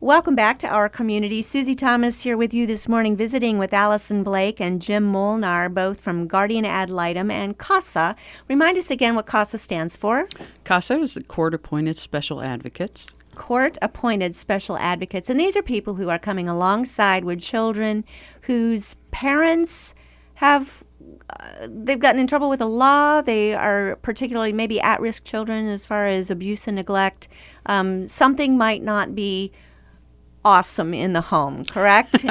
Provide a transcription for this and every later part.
Welcome back to our community. Susie Thomas here with you this morning, visiting with Allison Blake and Jim Molnar, both from Guardian Ad Litem and CASA. Remind us again what CASA stands for. CASA is the Court-Appointed Special Advocates. Court-appointed special advocates. And these are people who are coming alongside with children whose parents have they've gotten in trouble with the law. They are particularly maybe at-risk children as far as abuse and neglect. Something might not be awesome in the home, correct?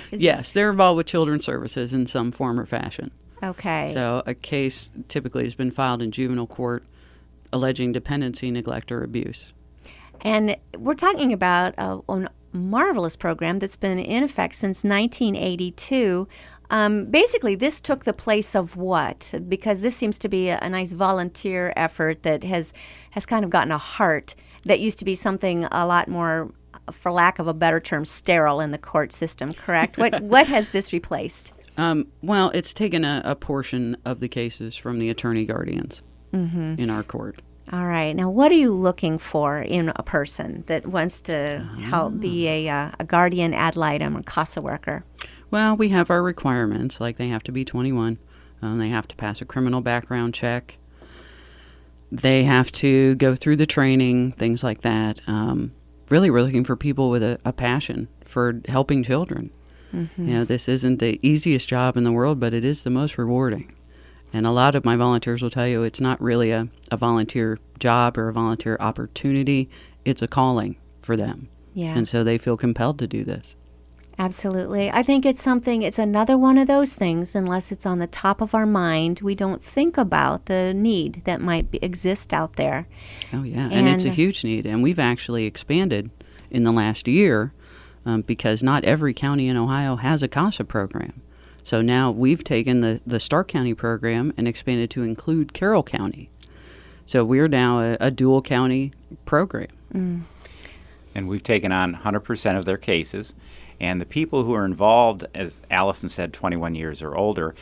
Yes, they're involved with children's services in some form or fashion. Okay. So a case typically has been filed in juvenile court alleging dependency, neglect, or abuse. And we're talking about a marvelous program that's been in effect since 1982. Basically, this took the place of what? Because this seems to be a nice volunteer effort that has kind of gotten a heart that used to be something a lot more, for lack of a better term, sterile in the court system, correct? What has this replaced? Well, it's taken a portion of the cases from the attorney guardians in our court. All right. Now, what are you looking for in a person that wants to help be a guardian ad litem or CASA worker? Well, we have our requirements, like they have to be 21. They have to pass a criminal background check. They have to go through the training, things like that. Really, we're looking for people with a passion for helping children. Mm-hmm. You know, this isn't the easiest job in the world, but it is the most rewarding. And a lot of my volunteers will tell you it's not really a volunteer job or a volunteer opportunity. It's a calling for them. Yeah. And so they feel compelled to do this. Absolutely. I think it's another one of those things, unless it's on the top of our mind, we don't think about the need that might exist out there. Oh, yeah. And it's a huge need. And we've actually expanded in the last year because not every county in Ohio has a CASA program. So now we've taken the Stark County program and expanded to include Carroll County. So we're now a dual county program. Mm. And we've taken on 100% of their cases. And the people who are involved, as Allison said, 21 years or older,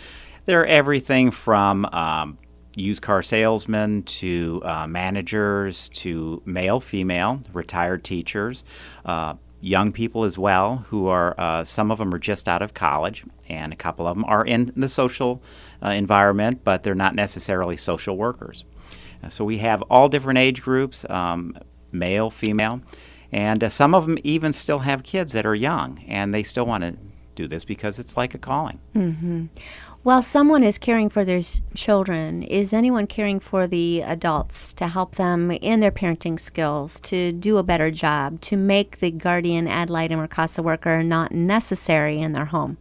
they're everything from used car salesmen to managers to male, female, retired teachers, young people as well, who are, some of them are just out of college, and a couple of them are in the social environment, but they're not necessarily social workers. So we have all different age groups, male, female, and some of them even still have kids that are young, and they still want to do this because it's like a calling. Mm-hmm. While someone is caring for their children, is anyone caring for the adults to help them in their parenting skills, to do a better job, to make the guardian ad litem or CASA worker not necessary in their home?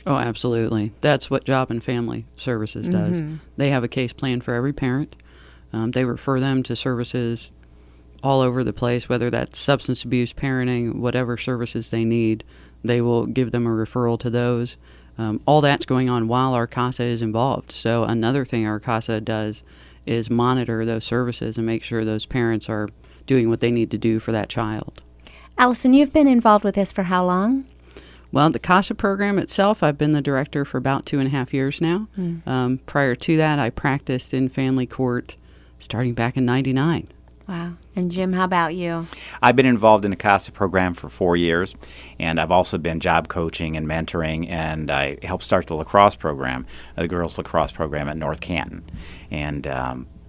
Oh, absolutely. That's what Job and Family Services does. Mm-hmm. They have a case plan for every parent. They refer them to services all over the place, whether that's substance abuse, parenting, whatever services they need. They will give them a referral to those. All that's going on while our CASA is involved. So another thing our CASA does is monitor those services and make sure those parents are doing what they need to do for that child. Allison, you've been involved with this for how long? Well, the CASA program itself, I've been the director for about 2.5 years now. Prior to that, I practiced in family court starting back in '99. Wow. And Jim, how about you? I've been involved in the CASA program for 4 years, and I've also been job coaching and mentoring, and I helped start the lacrosse program, the girls' lacrosse program at North Canton. And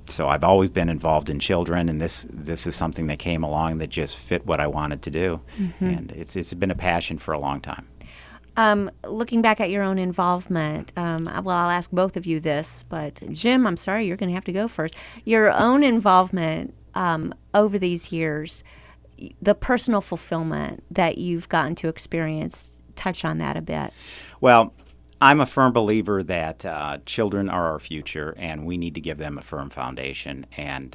so I've always been involved in children, and this is something that came along that just fit what I wanted to do. Mm-hmm. And it's been a passion for a long time. Looking back at your own involvement, well, I'll ask both of you this, but Jim, I'm sorry, you're going to have to go first. Your own involvement over these years, the personal fulfillment that you've gotten to experience, touch on that a bit. Well, I'm a firm believer that children are our future, and we need to give them a firm foundation. And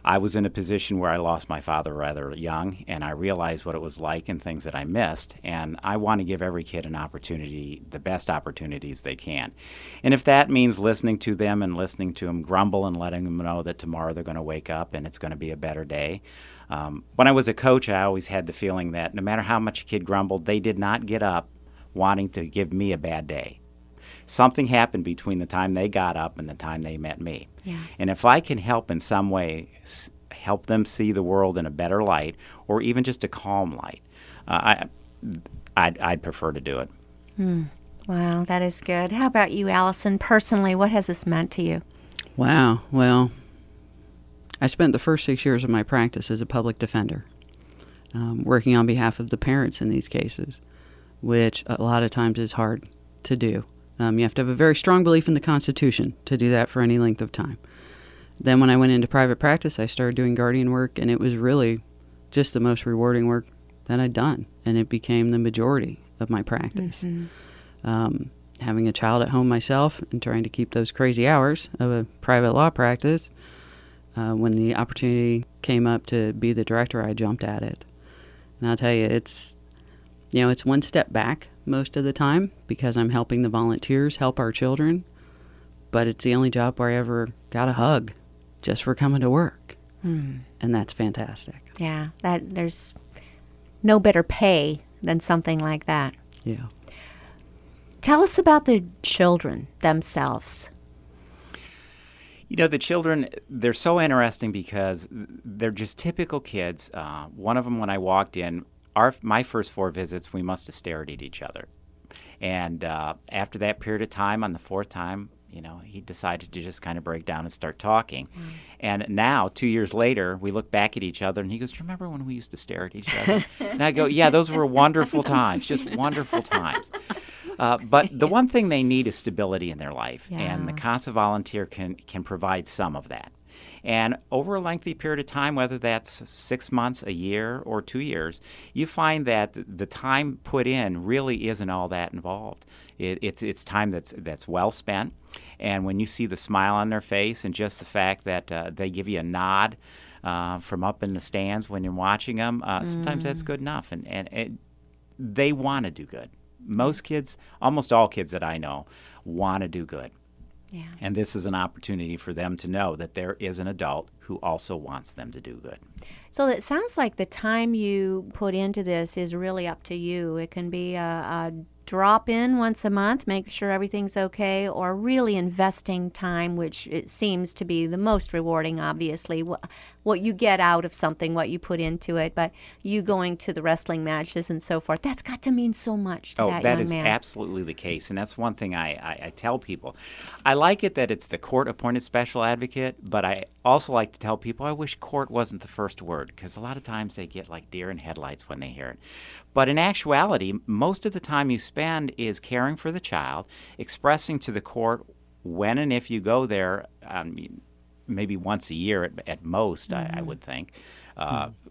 I was in a position where I lost my father rather young, and I realized what it was like and things that I missed. And I want to give every kid an opportunity, the best opportunities they can. And if that means listening to them and listening to them grumble and letting them know that tomorrow they're going to wake up and it's going to be a better day. When I was a coach, I always had the feeling that no matter how much a kid grumbled, they did not get up wanting to give me a bad day. Something happened between the time they got up and the time they met me. Yeah. And if I can help in some way, help them see the world in a better light, or even just a calm light, I'd prefer to do it. Wow, that is good. How about you, Allison? Personally, what has this meant to you? Wow. Well, I spent the first 6 years of my practice as a public defender, working on behalf of the parents in these cases, which a lot of times is hard to do. You have to have a very strong belief in the Constitution to do that for any length of time. Then when I went into private practice, I started doing guardian work, and it was really just the most rewarding work that I'd done, and it became the majority of my practice. Having a child at home myself and trying to keep those crazy hours of a private law practice, when the opportunity came up to be the director, I jumped at it. And I'll tell you, it's one step back most of the time because I'm helping the volunteers help our children, but it's the only job where I ever got a hug just for coming to work. And that's fantastic. Yeah, there's no better pay than something like that. Yeah. Tell us about the children themselves. The children, they're so interesting because they're just typical kids. One of them, when I walked in, my first 4 visits, we must have stared at each other. And after that period of time, on the 4th time, he decided to just kind of break down and start talking. And now, 2 years later, we look back at each other, and he goes, "Do you remember when we used to stare at each other?" And I go, "Yeah, those were wonderful times, just wonderful times." But the one thing they need is stability in their life, and the CASA volunteer can provide some of that. And over a lengthy period of time, whether that's 6 months, a year, or 2 years, you find that the time put in really isn't all that involved. It's time that's well spent. And when you see the smile on their face and just the fact that they give you a nod from up in the stands when you're watching them, sometimes that's good enough. And they want to do good. Most kids, almost all kids that I know, want to do good. Yeah. And this is an opportunity for them to know that there is an adult who also wants them to do good. So it sounds like the time you put into this is really up to you. It can be a drop in once a month, make sure everything's okay, or really investing time, which it seems to be the most rewarding, obviously, what you get out of something, what you put into it. But you going to the wrestling matches and so forth, that's got to mean so much to that young man. Oh, that is absolutely the case. And that's one thing I tell people. I like it that it's the court-appointed special advocate, but I also like to tell people I wish court wasn't the first word, because a lot of times they get like deer in headlights when they hear it. But in actuality, most of the time you spend is caring for the child, expressing to the court when and if you go there, maybe once a year at most, I would think,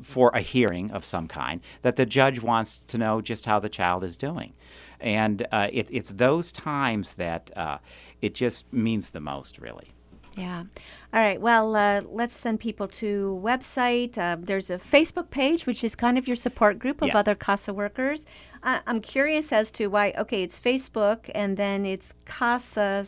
for a hearing of some kind, that the judge wants to know just how the child is doing. And it's those times that it just means the most, really. Yeah. All right. Well, let's send people to website. There's a Facebook page, which is kind of your support group of other CASA workers. I'm curious as to why. Okay, it's Facebook, and then it's CASA/GAL.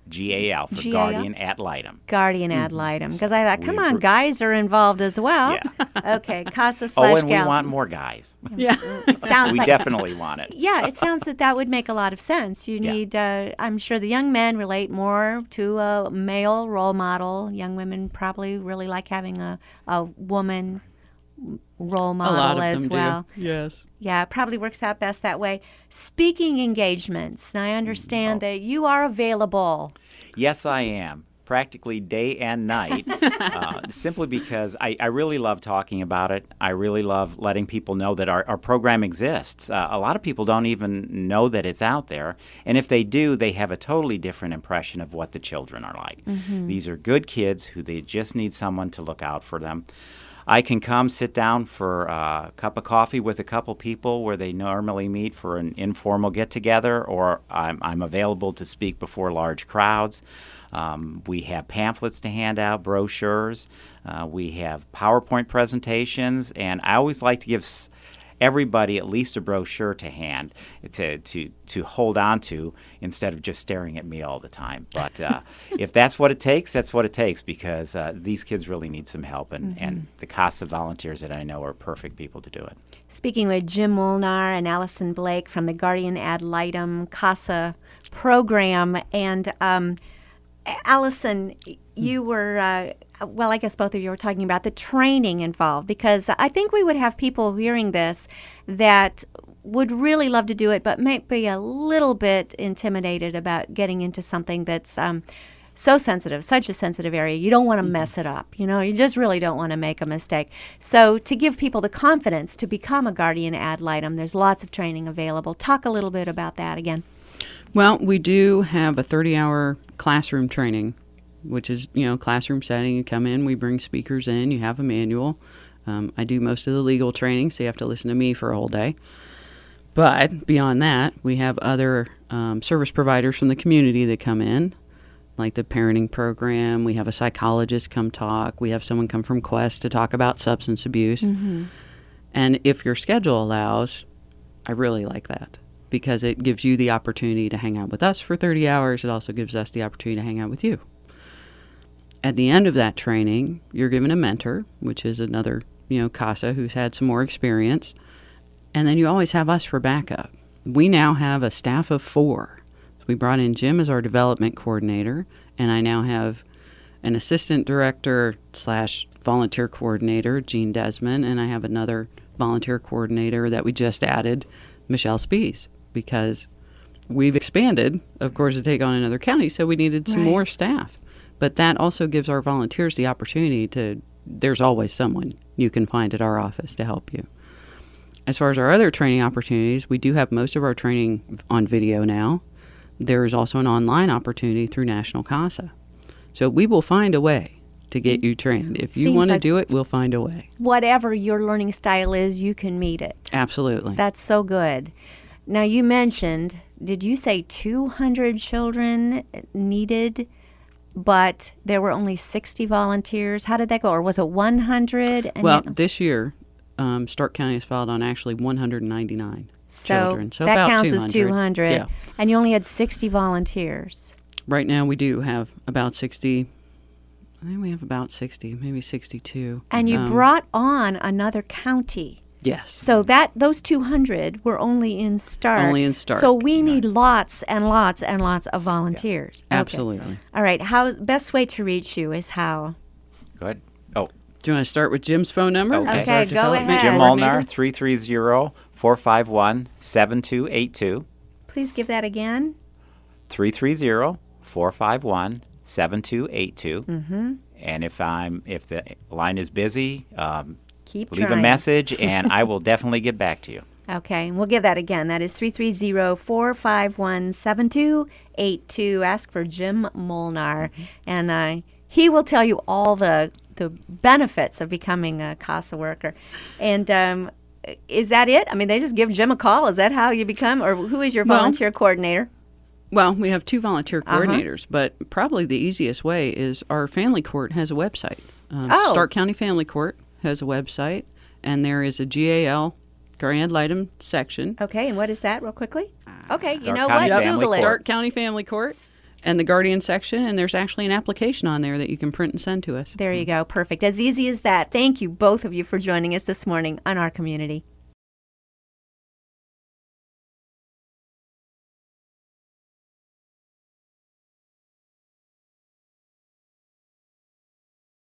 GAL for GAL? Guardian Ad Litem. Guardian Ad Litem. Because I thought, come on, guys are involved as well. Yeah. Okay, CASA/GAL. Oh, and we want more guys. Yeah. It sounds We like, definitely want it. yeah, it sounds that would make a lot of sense. You need, I'm sure the young men relate more to a male role model. Young women probably really like having a woman role model A lot of as them well. do. Yes. Yeah, it probably works out best that way. Speaking engagements, and I understand that you are available. Yes, I am. Practically day and night, simply because I really love talking about it. I really love letting people know that our program exists. A lot of people don't even know that it's out there. And if they do, they have a totally different impression of what the children are like. These are good kids who they just need someone to look out for them. I can come sit down for a cup of coffee with a couple people where they normally meet for an informal get-together, or I'm available to speak before large crowds. We have pamphlets to hand out, brochures. We have PowerPoint presentations, and I always like to give everybody at least a brochure to hand to hold on to instead of just staring at me all the time. But if that's what it takes, that's what it takes, because these kids really need some help, and the CASA volunteers that I know are perfect people to do it. Speaking with Jim Molnar and Allison Blake from the Guardian Ad Litem CASA program, and Allison, you were well, I guess both of you were talking about the training involved, because I think we would have people hearing this that would really love to do it, but might be a little bit intimidated about getting into something that's so sensitive, such a sensitive area. You don't want to mess it up. You just really don't want to make a mistake. So to give people the confidence to become a guardian ad litem, there's lots of training available. Talk a little bit about that again. Well, we do have a 30-hour classroom training, which is, classroom setting. You come in, we bring speakers in, you have a manual. I do most of the legal training, so you have to listen to me for a whole day. But beyond that, we have other service providers from the community that come in, like the parenting program. We have a psychologist come talk. We have someone come from Quest to talk about substance abuse. Mm-hmm. And if your schedule allows, I really like that, because it gives you the opportunity to hang out with us for 30 hours. It also gives us the opportunity to hang out with you. At the end of that training, you're given a mentor, which is another, CASA who's had some more experience. And then you always have us for backup. We now have a staff of 4. We brought in Jim as our development coordinator, and I now have an assistant director / volunteer coordinator, Jean Desmond, and I have another volunteer coordinator that we just added, Michelle Spees, because we've expanded, of course, to take on another county, so we needed some more staff. But that also gives our volunteers the opportunity there's always someone you can find at our office to help you. As far as our other training opportunities, we do have most of our training on video now. There is also an online opportunity through National CASA. So we will find a way to get you trained. If you want to do it, we'll find a way. Whatever your learning style is, you can meet it. Absolutely. That's so good. Now, you mentioned, did you say 200 children needed, but there were only 60 volunteers? How did that go? Or was it 100? Well, this year, Stark County has filed on actually 199 children. So that about counts 200. as 200. Yeah. And you only had 60 volunteers. Right now we do have about 60. I think we have about 60, maybe 62. And you brought on another county. Yes. So those 200 were only in Stark. Only in Stark. So we need lots and lots and lots of volunteers. Yeah. Okay. Absolutely. All right. Best way to reach you is how? Go ahead. Oh, do you want to start with Jim's phone number? Okay, go ahead. Jim Molnar, 330-451-7282. Please give that again. 330-451-7282. Mm-hmm. And if the line is busy, Leave a message, and I will definitely get back to you. Okay, and we'll give that again. That is 330-451-7282. Ask for Jim Molnar, and he will tell you all the benefits of becoming a CASA worker. And is that it? I mean, they just give Jim a call. Is that how you become, or who is your volunteer coordinator? Well, we have 2 volunteer coordinators, but probably the easiest way is our family court has a website. Stark County Family Court has a website, and there is a GAL, Guardian Ad Litem section. Okay, and what is that, real quickly? Okay, you know County what? Family Google it. Stark County Family Court and the Guardian section, and there's actually an application on there that you can print and send to us. There you go. Perfect. As easy as that. Thank you, both of you, for joining us this morning on Our Community.